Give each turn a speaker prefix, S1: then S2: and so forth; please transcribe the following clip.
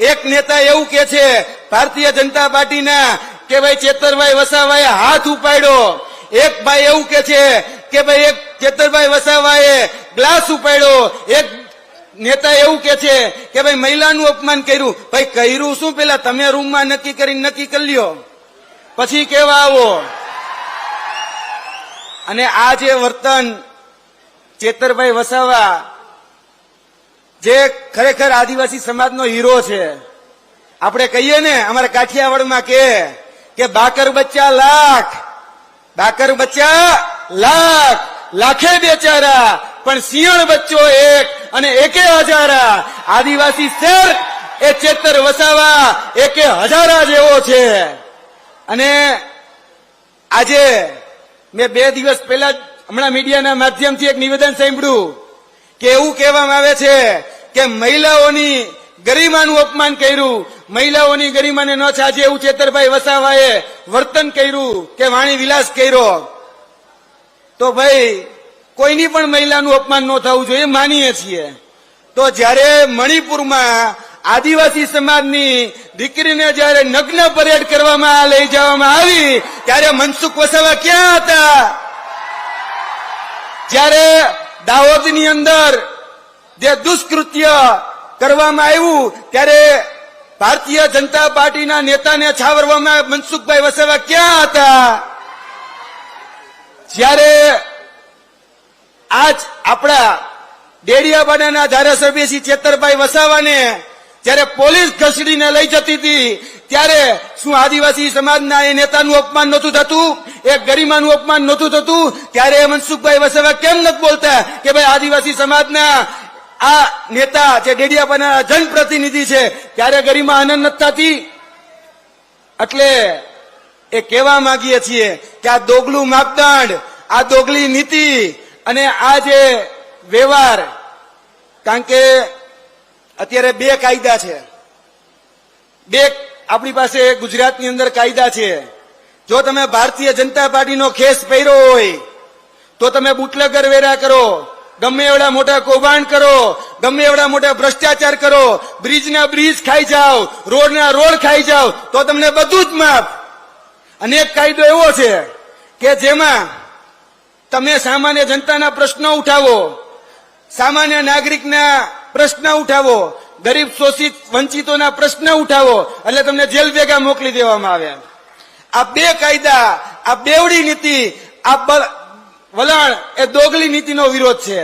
S1: એક નેતા એવું કે છે ભારતીય જનતા પાર્ટીના કે ભાઈ ચેતરભાઈ વસાવાએ હાથ ઉપાડ્યો, એક ભાઈ એવું કે છે કે ભાઈ એક ચેતરભાઈ વસાવાએ ગ્લાસ ઉપાડ્યો, એક નેતા એવું કે છે કે ભાઈ મહિલાનું અપમાન કર્યું. ભાઈ કર્યું શું પેલા તમે રૂમમાં નક્કી કરીને નક્કી કરી લ્યો, પછી કેવા આવો. અને આ જે વર્તન ચેતરભાઈ વસાવા જે ખરેખર આદિવાસી સમાજનો હીરો છે, આપણે કહીએ ને અમારા કાઠિયાવાડમાં કે બાકર બચ્ચા લાખ, બાકર બચ્ચા લાખ, લાખે બેચારા પણ સિંહણ બચ્ચો એક અને એકે હજારા. આદિવાસી શેર એ ચેતર વસાવા એકે હજારા જેવો છે. અને આજે મેં 2 દિવસ પહેલા હમણાં મીડિયાના માધ્યમથી એક નિવેદન સાંભળ્યું કે એવું કહેવામાં આવે છે કે મહિલાઓની ગરિમાનું અપમાન કર્યું, મહિલાઓની ગરિમાને ન છાજે એવું ચેતરભાઈ વસાવાએ વર્તન કર્યું કે વાણી વિલાસ કર્યો. તો ભાઈ કોઈની પણ મહિલાનું અપમાન ન થવું જોઈએ માનીએ છીએ. તો જ્યારે મણિપુરમાં આદિવાસી સમાજની દીકરીને જ્યારે નગ્ન પરેડ કરવામાં લઈ જવામાં આવી ત્યારે મનસુખ વસાવા ક્યાં હતા? જ્યારે દાહોદની અંદર જે દુષ્કૃત્ય કરવામાં આવ્યું ત્યારે ભારતીય જનતા પાર્ટીના નેતાને છાવરવામાં મનસુખભાઈ વસાવા ક્યાં હતા? જ્યારે આજ આપણા ડેડિયાપાડાના ધારાસભ્ય શ્રી ચેતરભાઈ વસાવાને જ્યારે પોલીસ ઘસડીને લઈ જતી હતી ત્યારે શું આદિવાસી સમાજના એ નેતાનું અપમાન નહોતું થતું, એ ગરિમાનું અપમાન નહોતું થતું? ત્યારે મનસુખભાઈ વસાવા કેમ નથી બોલતા કે ભાઈ આદિવાસી સમાજના આ નેતા જે ડેડિયાપાડાના જનપ્રતિનિધિ છે ત્યારે ગરિમા આનંદ નથી થતી? એટલે એ કહેવા માંગીએ છીએ કે આ દોગલું માપદંડ, આ દોગલી નીતિ અને આ જે વ્યવહાર, કારણ કે અત્યારે 2 કાયદા છે, 2 આપણી પાસે ગુજરાતની અંદર કાયદા છે. જો તમે ભારતીય જનતા પાર્ટીનો ખેસ પહેર્યો હોય તો તમે બુટલેગર વેરા કરો, ગમે એવડા મોટા કૌભાંડ કરો, ગમે એવડા મોટા ભ્રષ્ટાચાર કરો, બ્રિજના બ્રિજ ખાઈ જાઓ, રોડના રોડ ખાઈ જાઓ તો તમને બધું જ માફ. અને એક કાયદો એવો છે કે જેમાં તમે સામાન્ય જનતાના પ્રશ્નો ઉઠાવો, સામાન્ય નાગરિકના પ્રશ્ન ઉઠાવો, ગરીબ શોષિત વંચિતોના પ્રશ્ન ઉઠાવો એટલે તમને જેલ ભેગા મોકલી દેવામાં આવે. આ 2 કાયદા, આ બેવડી નીતિ, આ વલણ એ દોગલી નીતિનો વિરોધ છે.